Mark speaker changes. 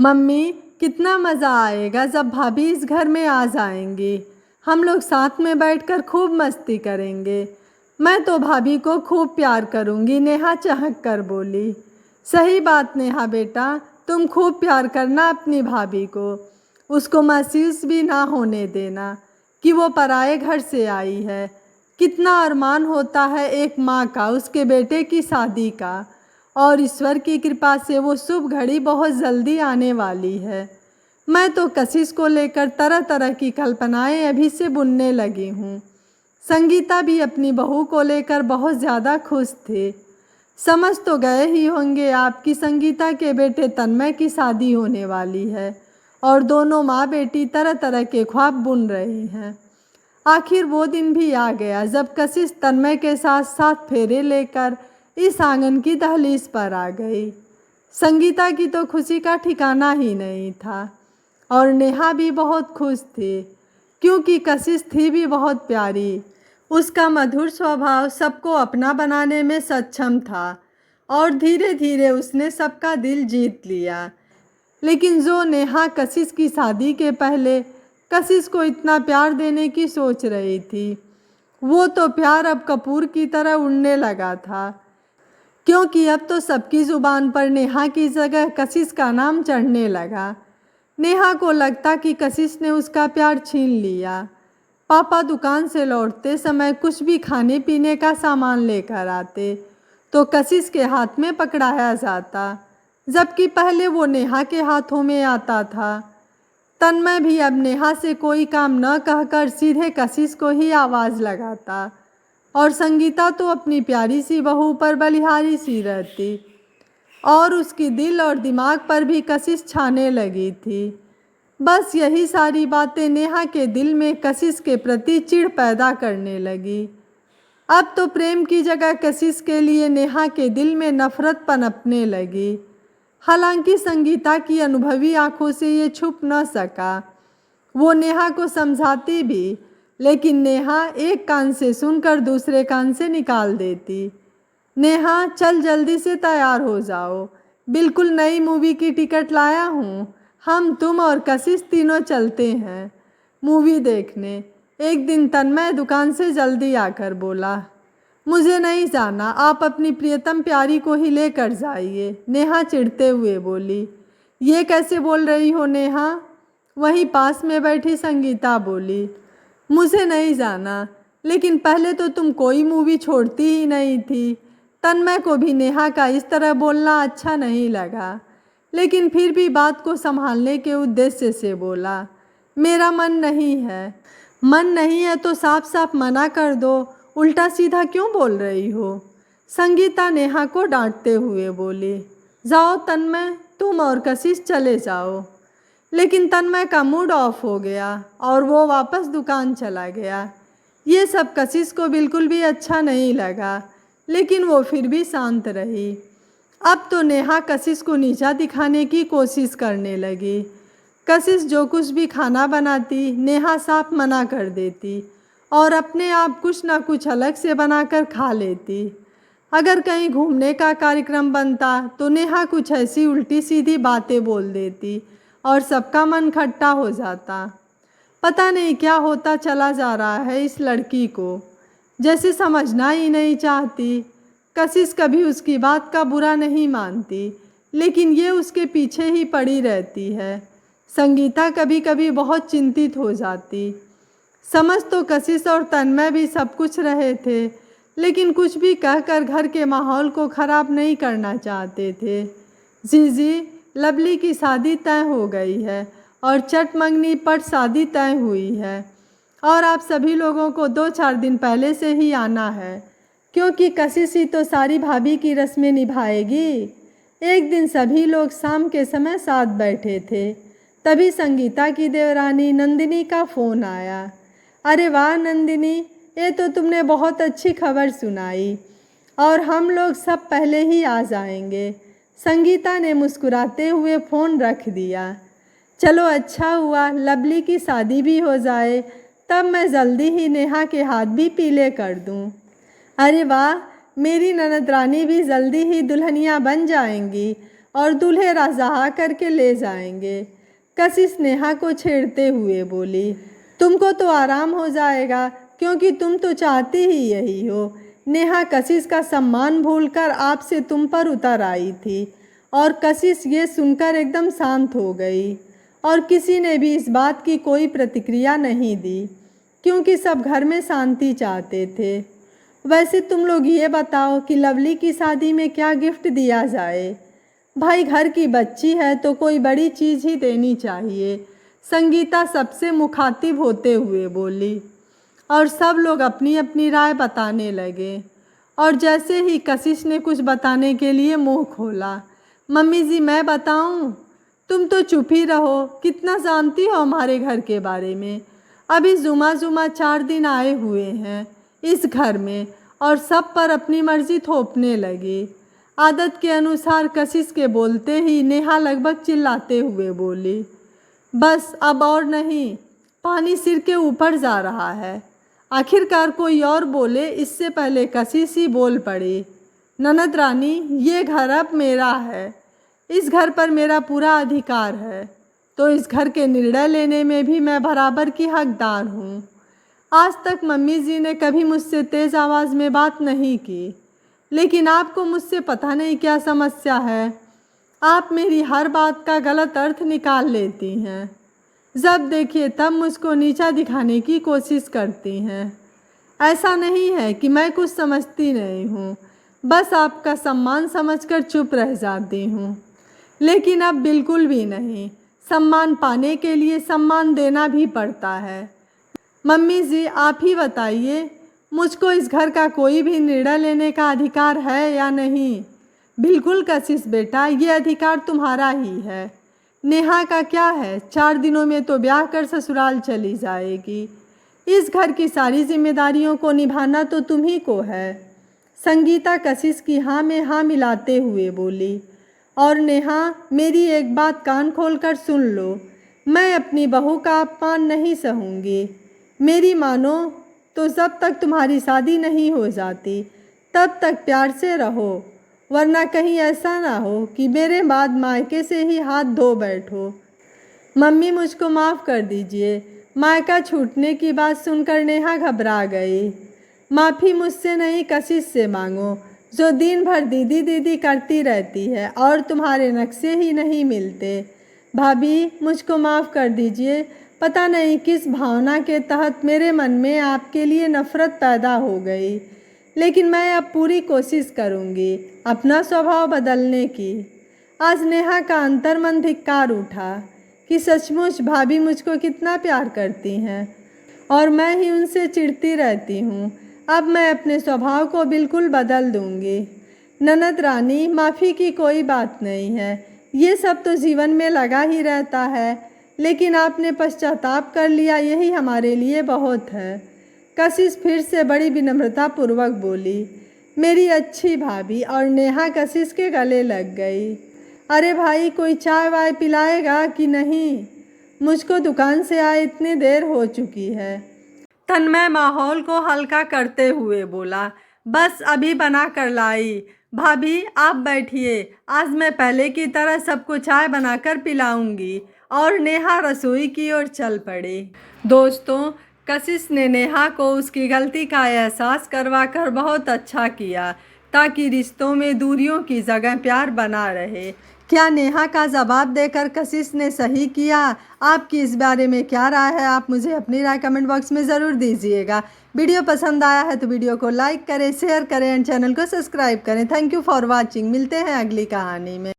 Speaker 1: Mummy, कितना मज़ा आएगा जब भाभी इस घर में आ जाएंगी। हम लोग साथ में बैठकर खूब मस्ती करेंगे। मैं तो भाभी को खूब प्यार करूंगी, नेहा चहक कर बोली। सही बात नेहा बेटा, तुम खूब प्यार करना अपनी भाभी को। उसको महसूस भी ना होने देना कि वो पराए घर से आई है। कितना अरमान होता है एक माँ का उसके बेटे की शादी का, और ईश्वर की कृपा से वो शुभ घड़ी बहुत जल्दी आने वाली है। मैं तो कशिश को लेकर तरह तरह की कल्पनाएं अभी से बुनने लगी हूँ। संगीता भी अपनी बहू को लेकर बहुत ज़्यादा खुश थे। समझ तो गए ही होंगे आपकी संगीता के बेटे तन्मय की शादी होने वाली है और दोनों माँ बेटी तरह तरह के ख्वाब बुन रही हैं। आखिर वो दिन भी आ गया जब कशिश तन्मय के साथ साथ फेरे लेकर इस आंगन की दहलीज पर आ गई। संगीता की तो खुशी का ठिकाना ही नहीं था और नेहा भी बहुत खुश थी क्योंकि कशिश थी भी बहुत प्यारी। उसका मधुर स्वभाव सबको अपना बनाने में सक्षम था और धीरे धीरे उसने सबका दिल जीत लिया। लेकिन जो नेहा कशिश की शादी के पहले कशिश को इतना प्यार देने की सोच रही थी, वो तो प्यार अब कपूर की तरह उड़ने लगा था, क्योंकि अब तो सबकी ज़ुबान पर नेहा की जगह कशिश का नाम चढ़ने लगा। नेहा को लगता कि कशिश ने उसका प्यार छीन लिया। पापा दुकान से लौटते समय कुछ भी खाने पीने का सामान लेकर आते तो कशिश के हाथ में पकड़ाया जाता, जबकि पहले वो नेहा के हाथों में आता था। तन्मय भी अब नेहा से कोई काम न कहकर सीधे कशिश को ही आवाज़ लगाता और संगीता तो अपनी प्यारी सी बहू पर बलिहारी सी रहती और उसकी दिल और दिमाग पर भी कशिश छाने लगी थी। बस यही सारी बातें नेहा के दिल में कशिश के प्रति चिढ़ पैदा करने लगी। अब तो प्रेम की जगह कशिश के लिए नेहा के दिल में नफरत पनपने लगी। हालांकि संगीता की अनुभवी आंखों से ये छुप न सका। वो नेहा को समझाती भी, लेकिन नेहा एक कान से सुनकर दूसरे कान से निकाल देती। नेहा, चल जल्दी से तैयार हो जाओ, बिल्कुल नई मूवी की टिकट लाया हूँ। हम तुम और कशिश तीनों चलते हैं मूवी देखने। एक दिन तन्मय दुकान से जल्दी आकर बोला, मुझे नहीं जाना, आप अपनी प्रियतम प्यारी को ही लेकर जाइए। नेहा चिढ़ते हुए बोली, ये कैसे बोल रही हो नेहा? वहीं पास में बैठी संगीता बोली, मुझे नहीं जाना, लेकिन पहले तो तुम कोई मूवी छोड़ती ही नहीं थी। तन्मय को भी नेहा का इस तरह बोलना अच्छा नहीं लगा, लेकिन फिर भी बात को संभालने के उद्देश्य से बोला, मेरा मन नहीं है। मन नहीं है तो साफ साफ मना कर दो, उल्टा सीधा क्यों बोल रही हो? संगीता नेहा को डांटते हुए बोली, जाओ तन्मय, तुम और कशिश चले जाओ। लेकिन तन्मय का मूड ऑफ हो गया और वो वापस दुकान चला गया। ये सब कशिश को बिल्कुल भी अच्छा नहीं लगा, लेकिन वो फिर भी शांत रही। अब तो नेहा कशिश को नीचा दिखाने की कोशिश करने लगी। कशिश जो कुछ भी खाना बनाती नेहा साफ मना कर देती और अपने आप कुछ ना कुछ अलग से बनाकर खा लेती। अगर कहीं घूमने का कार्यक्रम बनता तो नेहा कुछ ऐसी उल्टी सीधी बातें बोल देती और सबका मन खट्टा हो जाता। पता नहीं क्या होता चला जा रहा है इस लड़की को, जैसे समझना ही नहीं चाहती। कशिश कभी उसकी बात का बुरा नहीं मानती, लेकिन ये उसके पीछे ही पड़ी रहती है। संगीता कभी कभी बहुत चिंतित हो जाती। समझ तो कशिश और तन्मय भी सब कुछ रहे थे, लेकिन कुछ भी कहकर घर के माहौल को ख़राब नहीं करना चाहते थे। जी, लवली की शादी तय हो गई है और चट मंगनी पर शादी तय हुई है और आप सभी लोगों को 2-4 दिन पहले से ही आना है, क्योंकि कशिश ही तो सारी भाभी की रस्में निभाएगी। एक दिन सभी लोग शाम के समय साथ बैठे थे, तभी संगीता की देवरानी नंदिनी का फ़ोन आया। अरे वाह नंदिनी, ये तो तुमने बहुत अच्छी खबर सुनाई और हम लोग सब पहले ही आ जाएंगे। संगीता ने मुस्कुराते हुए फ़ोन रख दिया। चलो अच्छा हुआ लवली की शादी भी हो जाए, तब मैं जल्दी ही नेहा के हाथ भी पीले कर दूं। अरे वाह, मेरी ननद रानी भी जल्दी ही दुल्हनिया बन जाएंगी और दूल्हे राजा करके ले जाएंगे। कशिश नेहा को छेड़ते हुए बोली, तुमको तो आराम हो जाएगा क्योंकि तुम तो चाहती ही यही हो। नेहा कशिश का सम्मान भूलकर आपसे तुम पर उतर आई थी। और कशिश ये सुनकर एकदम शांत हो गई और किसी ने भी इस बात की कोई प्रतिक्रिया नहीं दी क्योंकि सब घर में शांति चाहते थे। वैसे तुम लोग ये बताओ कि लवली की शादी में क्या गिफ्ट दिया जाए? भाई घर की बच्ची है तो कोई बड़ी चीज़ ही देनी चाहिए, संगीता सबसे मुखातिब होते हुए बोली। और सब लोग अपनी अपनी राय बताने लगे। और जैसे ही कशिश ने कुछ बताने के लिए मुंह खोला, मम्मी जी मैं बताऊं? तुम तो चुप ही रहो, कितना जानती हो हमारे घर के बारे में। अभी जुमा 4 दिन आए हुए हैं इस घर में और सब पर अपनी मर्जी थोपने लगी। आदत के अनुसार कशिश के बोलते ही नेहा लगभग चिल्लाते हुए बोली, बस अब और नहीं, पानी सिर के ऊपर जा रहा है। आखिरकार कोई और बोले, इससे पहले कशिश ही बोल पड़ी, ननद रानी ये घर अब मेरा है, इस घर पर मेरा पूरा अधिकार है, तो इस घर के निर्णय लेने में भी मैं बराबर की हकदार हूँ। आज तक मम्मी जी ने कभी मुझसे तेज़ आवाज़ में बात नहीं की, लेकिन आपको मुझसे पता नहीं क्या समस्या है। आप मेरी हर बात का गलत अर्थ निकाल लेती हैं। जब देखिए तब मुझको नीचा दिखाने की कोशिश करती हैं। ऐसा नहीं है कि मैं कुछ समझती नहीं हूँ, बस आपका सम्मान समझकर चुप रह जाती हूँ। लेकिन अब बिल्कुल भी नहीं, सम्मान पाने के लिए सम्मान देना भी पड़ता है। मम्मी जी आप ही बताइए, मुझको इस घर का कोई भी निर्णय लेने का अधिकार है या नहीं? बिल्कुल कशिश बेटा, ये अधिकार तुम्हारा ही है। नेहा का क्या है, 4 दिनों में तो ब्याह कर ससुराल चली जाएगी। इस घर की सारी जिम्मेदारियों को निभाना तो तुम्ही को है। संगीता कशिश की हाँ में हाँ मिलाते हुए बोली। और नेहा मेरी एक बात कान खोलकर सुन लो, मैं अपनी बहू का अपमान नहीं सहूँगी। मेरी मानो तो जब तक तुम्हारी शादी नहीं हो जाती तब तक प्यार से रहो, वरना कहीं ऐसा ना हो कि मेरे बाद मायके से ही हाथ धो बैठो। मम्मी मुझको माफ़ कर दीजिए। मायका छूटने की बात सुनकर नेहा घबरा गई। माफ़ी मुझसे नहीं कशिश से मांगो, जो दिन भर दीदी दीदी करती रहती है और तुम्हारे नक्शे ही नहीं मिलते। भाभी मुझको माफ़ कर दीजिए, पता नहीं किस भावना के तहत मेरे मन में आपके लिए नफ़रत पैदा हो गई, लेकिन मैं अब पूरी कोशिश करूँगी अपना स्वभाव बदलने की। आज नेहा का अंतर्मन धिक्कार उठा कि सचमुच भाभी मुझको कितना प्यार करती हैं और मैं ही उनसे चिढ़ती रहती हूँ। अब मैं अपने स्वभाव को बिल्कुल बदल दूँगी। ननद रानी माफ़ी की कोई बात नहीं है, ये सब तो जीवन में लगा ही रहता है, लेकिन आपने पश्चाताप कर लिया यही हमारे लिए बहुत है। कशिश फिर से बड़ी विनम्रतापूर्वक बोली, मेरी अच्छी भाभी। और नेहा कशिश के गले लग गई। अरे भाई कोई चाय वाय पिलाएगा कि नहीं? मुझको दुकान से आए इतनी देर हो चुकी है। तन्मय माहौल को हल्का करते हुए बोला, बस अभी बना कर लाई। भाभी आप बैठिए, आज मैं पहले की तरह सबको चाय बनाकर पिलाऊंगी। और नेहा रसोई की ओर चल पड़ी। दोस्तों कशिश ने नेहा को उसकी गलती का एहसास करवाकर बहुत अच्छा किया ताकि रिश्तों में दूरियों की जगह प्यार बना रहे। क्या नेहा का जवाब देकर कशिश ने सही किया? आपकी इस बारे में क्या राय है? आप मुझे अपनी राय कमेंट बॉक्स में ज़रूर दीजिएगा। वीडियो पसंद आया है तो वीडियो को लाइक करें, शेयर करें एंड चैनल को सब्सक्राइब करें। Thank you for watching. मिलते हैं अगली कहानी में।